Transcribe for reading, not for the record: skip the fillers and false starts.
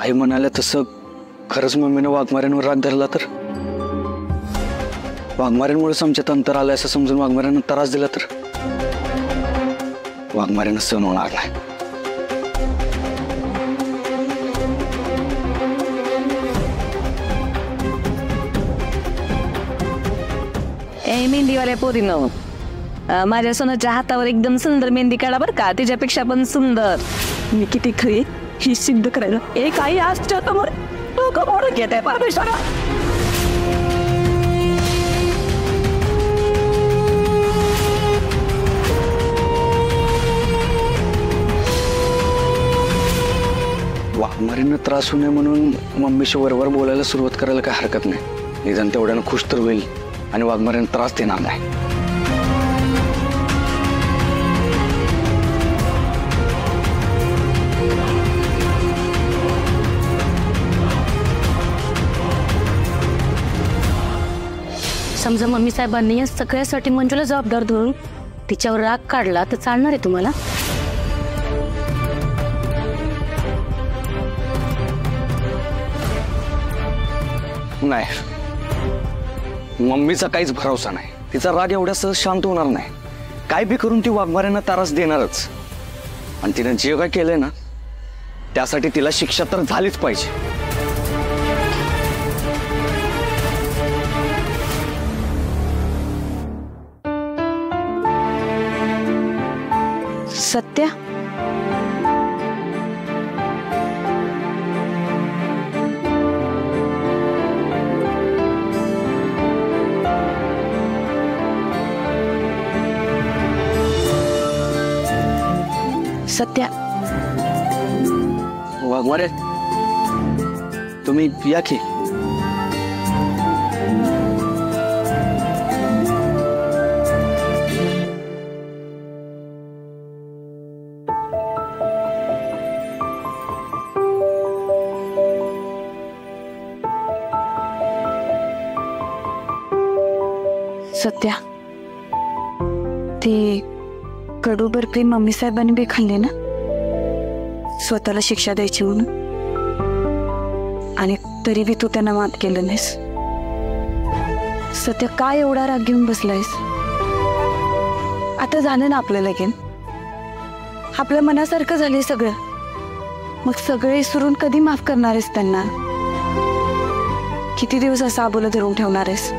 आई म्हणाल्या तसं खरंच मम्मीनं वाघमाऱ्यांवर राग धरला तर? वाघमाऱ्यांमुळेच आमच्यात अंतर आलं असं समजून वाघमाऱ्यांना त्रास दिला तर? वाघमाऱ्यांना सहन होणार नाही. मेहंदीवाल्या पोरीनं माझ्या सोनाच्या हातावर एकदम सुंदर मेहंदी काढा बरं का, तिच्यापेक्षा पण सुंदर. मी किती खरी ही सिद्ध करायला एक आई आजच्या समोर डोकं मोडून घेत आहे परमेश्वरा. वाघमारींना त्रास होऊ नये म्हणून मम्मीशी वरवर बोलायला सुरुवात करायला काय हरकत नाही. निदान तेवढ्यानं खुश तर होईल आणि वाघमाऱ्यांना त्रास देणार नाही. समजा मम्मी साहेबांनी या सगळ्यासाठी मंजूला जबाबदार धरून तिच्यावर राग काढला तर चालणार आहे तुम्हाला? नाही, मम्मीचा काहीच भरोसा नाही. तिचा राग एवढ्या सहज शांत होणार नाही. काय बी करून ती वाघमाऱ्यांना त्रास देणारच. आणि तिने जे काय केलंय ना त्यासाठी तिला शिक्षा तर झालीच पाहिजे. सत्या, सत्या, वाघमारे तुम्ही या की. सत्या, ते कडू बर्फी मम्मी साहेबांनी बी खाल्ले ना, स्वतःला शिक्षा द्यायची म्हणून, आणि तरी बी तू त्यांना माफ केलं नाहीस. सत्या, काय एवढा राग घेऊन बसलायस? आता झालं ना आपलं लगीन, आपल्या मनासारखं झालंय सगळं. मग सगळे विसरून कधी माफ करणार आहेस त्यांना? किती दिवस असं आबोला धरून ठेवणार आहेस?